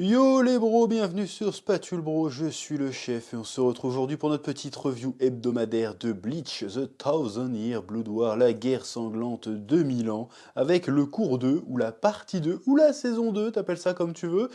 Yo les bros, bienvenue sur Spatule Bro, je suis le chef et on se retrouve aujourd'hui pour notre petite review hebdomadaire de Bleach, The Thousand Year Blood War, la guerre sanglante de 1000 ans, avec le cours 2, ou la partie 2, ou la saison 2, t'appelles ça comme tu veux,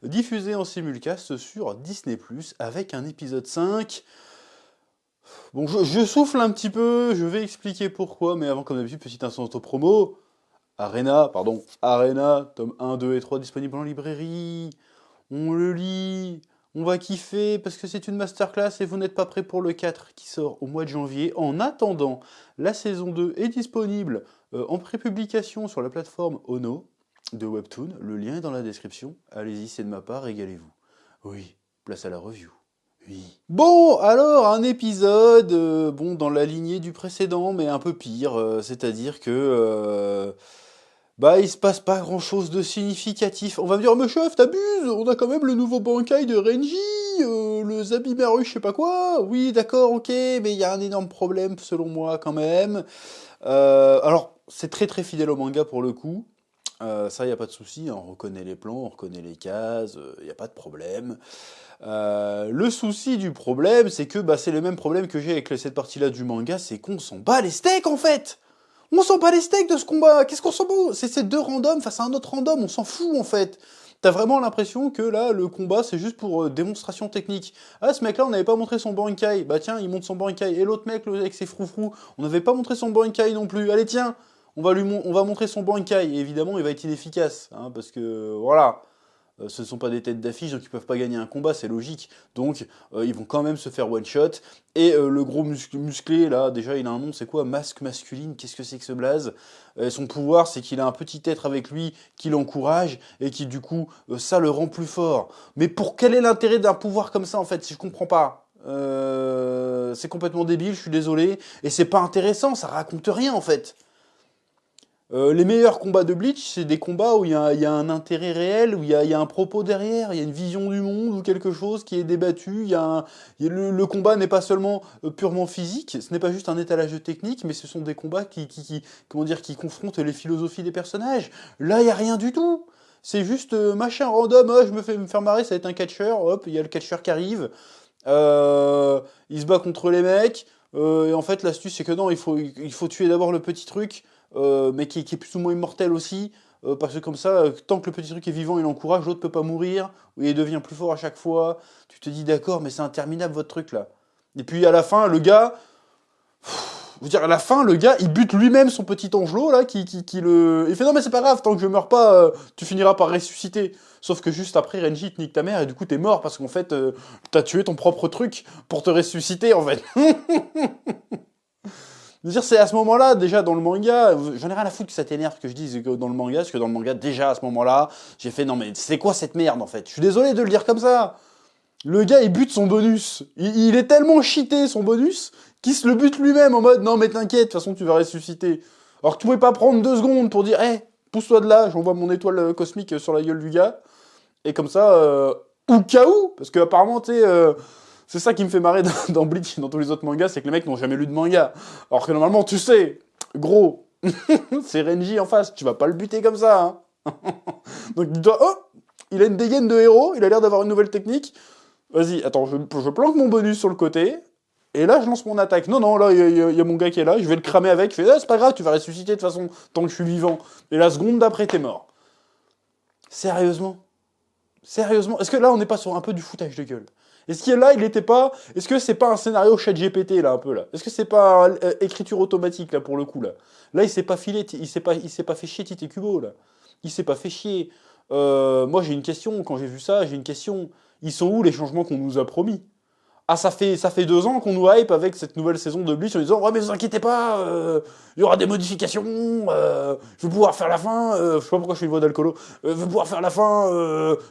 diffusée en simulcast sur Disney+, avec un épisode 5. Bon, je souffle un petit peu, je vais expliquer pourquoi, mais avant comme d'habitude, petit instant auto-promo. Arena, tome 1, 2 et 3 disponibles en librairie. On le lit, on va kiffer parce que c'est une masterclass et vous n'êtes pas prêts pour le 4 qui sort au mois de janvier. En attendant, la saison 2 est disponible en prépublication sur la plateforme Ono de Webtoon. Le lien est dans la description. Allez-y, c'est de ma part, régalez-vous. Oui, place à la review. Oui. Bon, alors un épisode, bon, dans la lignée du précédent, mais un peu pire, c'est-à-dire que bah, il se passe pas grand-chose de significatif. On va me dire, mais chef, t'abuses, on a quand même le nouveau Bankai de Renji, le Zabimaru, je sais pas quoi. Oui, d'accord, ok, mais il y a un énorme problème, selon moi, quand même. Alors, c'est très très fidèle au manga pour le coup. Ça, y a pas de souci, hein, on reconnaît les plans, on reconnaît les cases, y a pas de problème. Le souci du problème, c'est que bah, c'est le même problème que j'ai avec cette partie-là du manga, c'est qu'on s'en bat les steaks en fait. On s'en bat les steaks de ce combat. Qu'est-ce qu'on s'en bat? C'est ces deux randoms face à un autre random, on s'en fout en fait. T'as vraiment l'impression que là, le combat, c'est juste pour démonstration technique. Ah, ce mec-là, on n'avait pas montré son Bankai. Bah tiens, il montre son Bankai. Et l'autre mec, avec ses froufrous, on n'avait pas montré son Bankai non plus. Allez, tiens, on va montrer son Bankai. Et évidemment, il va être inefficace. Hein, parce que, voilà. Ce ne sont pas des têtes d'affiche, donc ils peuvent pas gagner un combat, c'est logique. Donc ils vont quand même se faire one shot. Et le gros musclé, là, déjà il a un nom, c'est quoi? Masque masculine, qu'est-ce que c'est que ce blaze? Son pouvoir, c'est qu'il a un petit être avec lui qui l'encourage et qui du coup, ça le rend plus fort. Mais pour quel est l'intérêt d'un pouvoir comme ça en fait? Si je comprends pas. C'est complètement débile, je suis désolé. Et c'est pas intéressant, ça raconte rien en fait. Les meilleurs combats de Bleach, c'est des combats où il y a un intérêt réel, où il y a un propos derrière, il y a une vision du monde ou quelque chose qui est débattu. Le combat n'est pas seulement purement physique, ce n'est pas juste un étalage de technique, mais ce sont des combats comment dire, qui confrontent les philosophies des personnages. Là, il n'y a rien du tout. C'est juste machin random, oh, je me fais me faire marrer, ça va être un catcheur, hop, il y a le catcheur qui arrive, il se bat contre les mecs, et en fait l'astuce c'est que non, il faut tuer d'abord le petit truc, mais qui est plus ou moins immortel aussi, parce que comme ça, tant que le petit truc est vivant, il encourage, l'autre peut pas mourir, et il devient plus fort à chaque fois. Tu te dis d'accord, mais c'est interminable votre truc là. Et puis à la fin, le gars, je veux dire, à la fin, le gars, il bute lui-même son petit angelot, là, qui le... Il fait, non, mais c'est pas grave, tant que je meurs pas, tu finiras par ressusciter. Sauf que juste après, Renji te nique ta mère, et du coup, t'es mort, parce qu'en fait, t'as tué ton propre truc pour te ressusciter, en fait. Je veux dire, c'est à ce moment-là, déjà, dans le manga, j'en ai rien à foutre que ça t'énerve que je dise que dans le manga, parce que dans le manga, déjà, à ce moment-là, j'ai fait, non, mais c'est quoi cette merde, en fait? Je suis désolé de le dire comme ça. Le gars, il bute son bonus. Il est tellement cheaté, son bonus, qu'il se le bute lui-même en mode non, mais t'inquiète, de toute façon, tu vas ressusciter. Alors que tu pouvais pas prendre 2 secondes pour dire, hé, pousse-toi de là, j'envoie mon étoile cosmique sur la gueule du gars. Et comme ça, au cas où, parce que apparemment, tu sais, c'est ça qui me fait marrer dans Bleach et dans tous les autres mangas, c'est que les mecs n'ont jamais lu de manga. Alors que normalement, tu sais, gros, c'est Renji en face, tu vas pas le buter comme ça. Hein. Donc dis-toi, oh, il a une dégaine de héros, il a l'air d'avoir une nouvelle technique. Vas-y, attends, je planque mon bonus sur le côté, et là je lance mon attaque. Non, non, là il y a mon gars qui est là, je vais le cramer avec. Il fait, ah, c'est pas grave, tu vas ressusciter de toute façon, tant que je suis vivant. Et la seconde d'après, t'es mort. Sérieusement? Sérieusement? Est-ce que là on n'est pas sur un peu du foutage de gueule? Est-ce que là il était pas. Est-ce que c'est pas un scénario chat GPT là, un peu là? Est-ce que c'est pas écriture automatique là pour le coup là? Là il s'est pas filé, il s'est pas fait chier Tite Kubo là. Il s'est pas fait chier. Moi j'ai une question, quand j'ai vu ça, j'ai une question. Ils sont où les changements qu'on nous a promis? Ah, ça fait 2 ans qu'on nous hype avec cette nouvelle saison de Bleach en disant ouais mais vous inquiétez pas, il y aura des modifications, je vais pouvoir faire la fin, je sais pas pourquoi je fais une voix d'alcoolo, je vais pouvoir faire la fin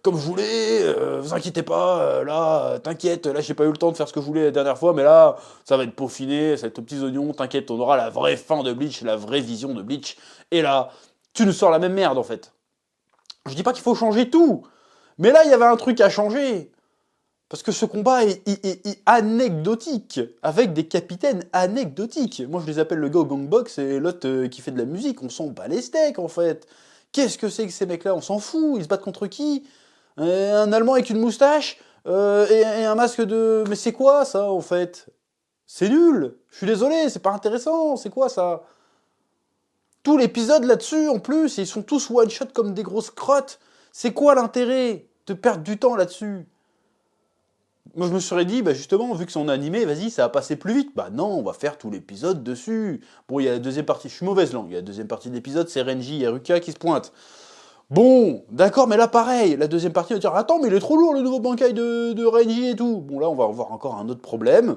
comme je voulais, vous inquiétez pas, là, t'inquiète, là j'ai pas eu le temps de faire ce que je voulais la dernière fois, mais là ça va être peaufiné, ça va être aux petits oignons, t'inquiète, on aura la vraie fin de Bleach, la vraie vision de Bleach, et là, tu nous sors la même merde en fait. Je dis pas qu'il faut changer tout, mais là il y avait un truc à changer. Parce que ce combat est anecdotique, avec des capitaines anecdotiques. Moi, je les appelle le gars au gangbox et l'autre qui fait de la musique. On s'en bat les steaks, en fait. Qu'est-ce que c'est que ces mecs-là? On s'en fout. Ils se battent contre qui? Un Allemand avec une moustache et un masque de... Mais c'est quoi ça en fait? C'est nul. Je suis désolé, c'est pas intéressant. C'est quoi ça? Tout l'épisode là-dessus en plus, ils sont tous one-shot comme des grosses crottes. C'est quoi l'intérêt de perdre du temps là-dessus? Moi, je me serais dit, bah justement, vu que c'est en animé, vas-y, ça va passer plus vite. Bah non, on va faire tout l'épisode dessus. Bon, il y a la deuxième partie, je suis mauvaise langue, il y a la deuxième partie de l'épisode, c'est Renji et Ruka qui se pointent. Bon, d'accord, mais là, pareil, la deuxième partie va dire, attends, mais il est trop lourd, le nouveau Bankai de Renji et tout. Bon, là, on va avoir encore un autre problème.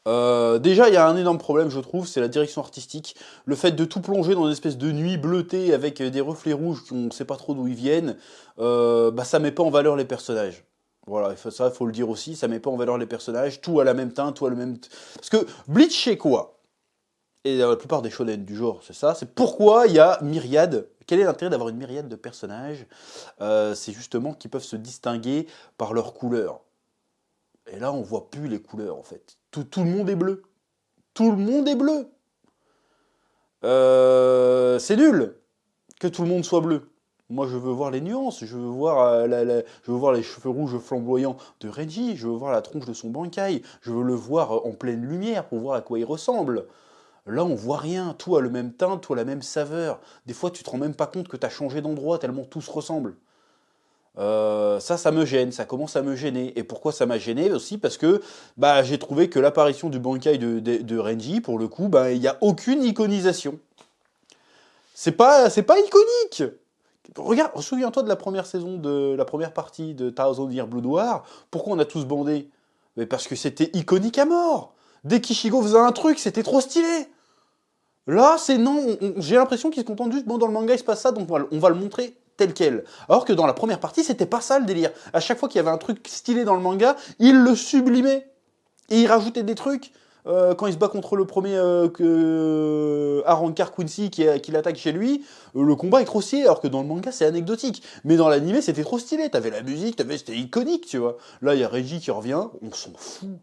Déjà, il y a un énorme problème, je trouve, c'est la direction artistique. Le fait de tout plonger dans une espèce de nuit bleutée avec des reflets rouges qu'on ne sait pas trop d'où ils viennent, bah ça met pas en valeur les personnages. Voilà, ça, faut le dire aussi, ça met pas en valeur les personnages, tout à la même teinte, tout à le même... Parce que Bleach, c'est quoi? Et la plupart des shonen du genre, c'est ça, c'est pourquoi il y a myriade. Quel est l'intérêt d'avoir une myriade de personnages? C'est justement qu'ils peuvent se distinguer par leurs couleurs. Et là, on voit plus les couleurs, en fait. Tout le monde est bleu. Tout le monde est bleu. C'est nul que tout le monde soit bleu. Moi, je veux voir les nuances. Je veux voir, je veux voir les cheveux rouges flamboyants de Reggie. Je veux voir la tronche de son Bankai. Je veux le voir en pleine lumière pour voir à quoi il ressemble. Là, on voit rien. Tout a le même teint, tout a la même saveur. Des fois, tu te rends même pas compte que tu as changé d'endroit tellement tout se ressemble. Ça me gêne, ça commence à me gêner. Et pourquoi ça m'a gêné aussi? Parce que bah, j'ai trouvé que l'apparition du Bankai de Renji, pour le coup, bah, il n'y a aucune iconisation. C'est pas iconique. Regarde, souviens-toi de la première saison, de la première partie de Thousand Year Blood War. Pourquoi on a tous bandé? Mais parce que c'était iconique à mort. Dès qu'Ishigo faisait un truc, c'était trop stylé. Là, c'est non. J'ai l'impression qu'ils se contentent juste, bon, dans le manga, il se passe ça, donc on va le montrer tel quel. Alors que dans la première partie, c'était pas ça le délire. À chaque fois qu'il y avait un truc stylé dans le manga, il le sublimait. Et il rajoutait des trucs. Quand il se bat contre le premier Arrancar Quincy qui l'attaque chez lui, le combat est trop stylé, alors que dans le manga, c'est anecdotique. Mais dans l'animé, c'était trop stylé. T'avais la musique, c'était iconique, tu vois. Là, il y a Reggie qui revient, on s'en fout.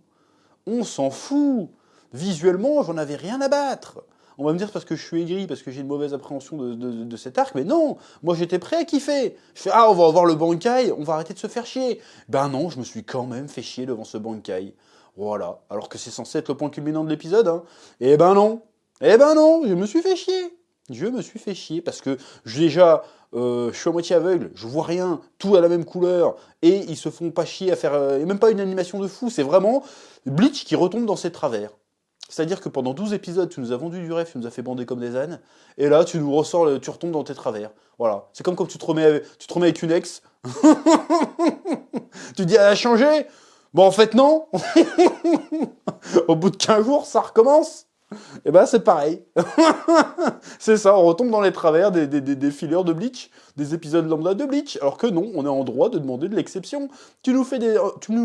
On s'en fout. Visuellement, j'en avais rien à battre. On va me dire parce que je suis aigri, parce que j'ai une mauvaise appréhension de cet arc, mais non, moi j'étais prêt à kiffer. Je fais, ah, on va avoir le Bankai, on va arrêter de se faire chier. Ben non, je me suis quand même fait chier devant ce Bankai. Voilà, alors que c'est censé être le point culminant de l'épisode, hein. Eh ben non, je me suis fait chier. Je me suis fait chier, parce que déjà, je suis à moitié aveugle, je vois rien, tout a la même couleur, et ils se font pas chier à faire, et même pas une animation de fou, c'est vraiment Bleach qui retombe dans ses travers. C'est-à-dire que pendant 12 épisodes, tu nous as vendu du rêve, tu nous as fait bander comme des ânes, et là, tu nous ressors, tu retombes dans tes travers. Voilà. C'est comme quand tu te remets avec une ex. Tu dis, elle a changé? Bon, en fait, non. Au bout de 15 jours, ça recommence. Et ben, c'est pareil. C'est ça, on retombe dans les travers des fillers de Bleach, des épisodes lambda de Bleach, alors que non, on est en droit de demander de l'exception. Tu nous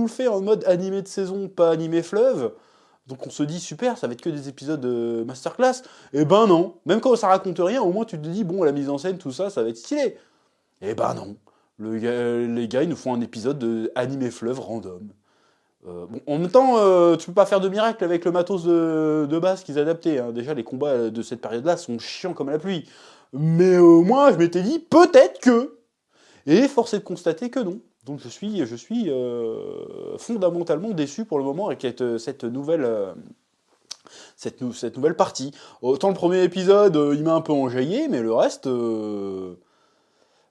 le fais en mode animé de saison, pas animé fleuve. Donc on se dit, super, ça va être que des épisodes de masterclass. Eh ben non, même quand ça raconte rien, au moins tu te dis, bon, la mise en scène, tout ça, ça va être stylé. Eh ben non, les gars, ils nous font un épisode de animé fleuve random. Bon, en même temps, tu peux pas faire de miracle avec le matos de base qu'ils adaptaient, hein. Déjà, les combats de cette période-là sont chiants comme la pluie. Mais moi, je m'étais dit, peut-être que... Et force est de constater que non. Donc je suis fondamentalement déçu pour le moment avec cette nouvelle partie. Autant le premier épisode, il m'a un peu enjaillé, mais le reste,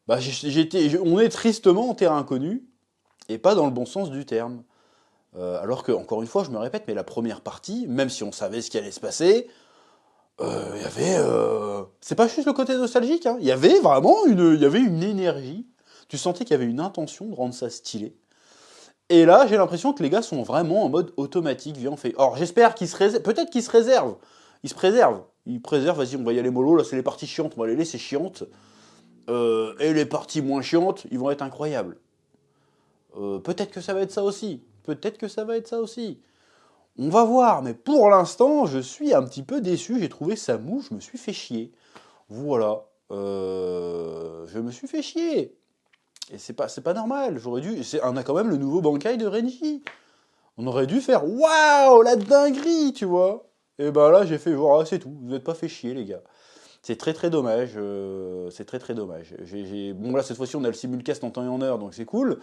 bah, on est tristement en terrain inconnu, et pas dans le bon sens du terme. Alors que, encore une fois, je me répète, mais la première partie, même si on savait ce qui allait se passer, il y avait... c'est pas juste le côté nostalgique, hein. Il y avait vraiment il y avait une énergie. Tu sentais qu'il y avait une intention de rendre ça stylé. Et là, j'ai l'impression que les gars sont vraiment en mode automatique. Viens, on fait... Alors, j'espère qu'ils se réservent. Peut-être qu'ils se réservent. Ils se préservent. Ils préservent, vas-y, on va y aller mollo. Là, c'est les parties chiantes. On va les laisser chiantes. Et les parties moins chiantes, ils vont être incroyables. Peut-être que ça va être ça aussi. Peut-être que ça va être ça aussi. On va voir. Mais pour l'instant, je suis un petit peu déçu. J'ai trouvé ça mou. Je me suis fait chier. Voilà. Je me suis fait chier. Et c'est pas normal, on a quand même le nouveau Bankai de Renji. On aurait dû faire, waouh, la dinguerie, tu vois. Et ben là, j'ai fait, voilà, c'est tout, vous n'êtes pas fait chier, les gars. C'est très très dommage. C'est très très dommage. Bon là cette fois-ci on a le simulcast en temps et en heure, donc c'est cool.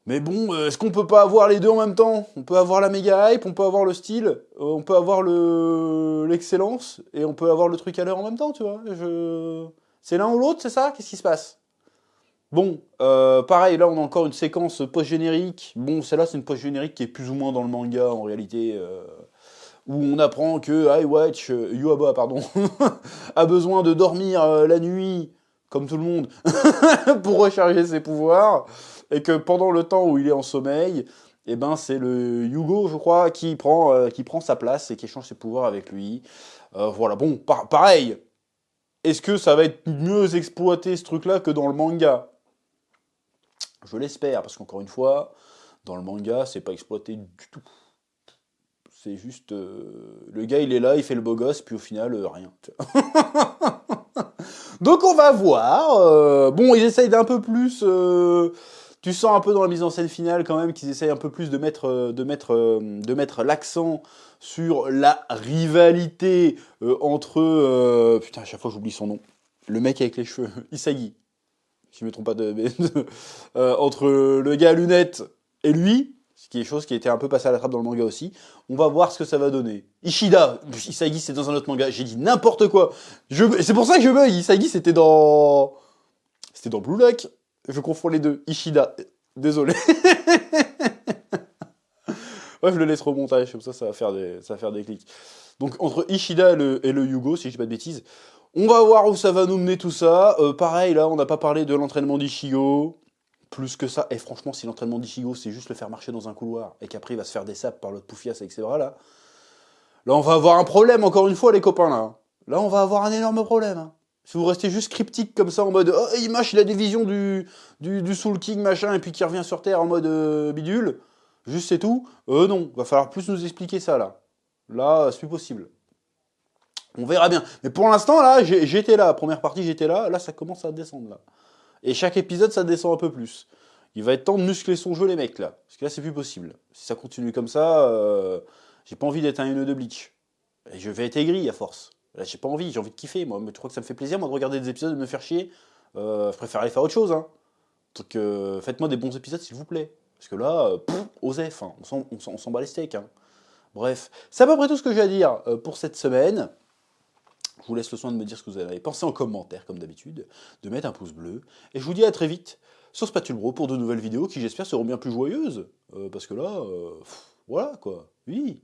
Mais bon, est-ce qu'on peut pas avoir les deux en même temps? On peut avoir la méga hype, on peut avoir le style, on peut avoir l'excellence, et on peut avoir le truc à l'heure en même temps, tu vois. C'est l'un ou l'autre, c'est ça? Qu'est-ce qui se passe? Bon, pareil, là on a encore une séquence post-générique. Bon, celle-là c'est une post-générique qui est plus ou moins dans le manga en réalité, où on apprend que iWatch, Yuaba, pardon, a besoin de dormir la nuit, comme tout le monde, pour recharger ses pouvoirs, et que pendant le temps où il est en sommeil, eh ben c'est le Yugo, je crois, qui prend sa place et qui échange ses pouvoirs avec lui. Voilà, bon, pareil. Est-ce que ça va être mieux exploité ce truc-là que dans le manga? Je l'espère, parce qu'encore une fois, dans le manga, c'est pas exploité du tout. C'est juste... le gars, il est là, il fait le beau gosse, puis au final, rien. Donc on va voir. Bon, ils essayent d'un peu plus... tu sens un peu dans la mise en scène finale quand même qu'ils essayent un peu plus de mettre l'accent sur la rivalité entre... putain, à chaque fois j'oublie son nom. Le mec avec les cheveux, Isagi. Si je me trompe pas entre le gars à lunettes et lui, ce qui est chose qui a été un peu passé à la trappe dans le manga aussi. On va voir ce que ça va donner. Ishida, Isagi c'est dans un autre manga, j'ai dit n'importe quoi. C'est pour ça que je bug, Isagi c'était dans Blue Lock. Je confonds les deux. Ishida, désolé. Ouais, je le laisse au montage, comme ça va faire des clics. Donc entre Ishida et le Yugo, si je dis pas de bêtises, on va voir où ça va nous mener tout ça. Pareil, là, on n'a pas parlé de l'entraînement d'Ichigo. Plus que ça. Et franchement, si l'entraînement d'Ichigo, c'est juste le faire marcher dans un couloir, et qu'après il va se faire des sapes par l'autre poufias avec ses bras, là on va avoir un problème, encore une fois, les copains, là. Là, on va avoir un énorme problème. Hein. Si vous restez juste cryptique comme ça, en mode « Oh, Imash, il a des visions du Soul King, machin, et puis qui revient sur Terre en mode bidule. » Juste c'est tout. Non, va falloir plus nous expliquer ça, là. Là, c'est plus possible. On verra bien. Mais pour l'instant, là, j'étais là. Première partie, j'étais là. Là, ça commence à descendre, là. Et chaque épisode, ça descend un peu plus. Il va être temps de muscler son jeu, les mecs, là. Parce que là, c'est plus possible. Si ça continue comme ça, j'ai pas envie d'être un haineux de Bleach. Et je vais être aigri à force. Là, j'ai pas envie, j'ai envie de kiffer, moi. Mais tu crois que ça me fait plaisir, moi, de regarder des épisodes et de me faire chier? Je préfère aller faire autre chose, hein. Donc, faites-moi des bons épisodes, s'il vous plaît. Parce que là, osef, hein. On s'en bat les steaks, hein. Bref, c'est à peu près tout ce que j'ai à dire pour cette semaine. Je vous laisse le soin de me dire ce que vous en avez pensé en commentaire, comme d'habitude, de mettre un pouce bleu. Et je vous dis à très vite sur Spatule Bro pour de nouvelles vidéos qui, j'espère, seront bien plus joyeuses. Parce que là, voilà, quoi. Oui.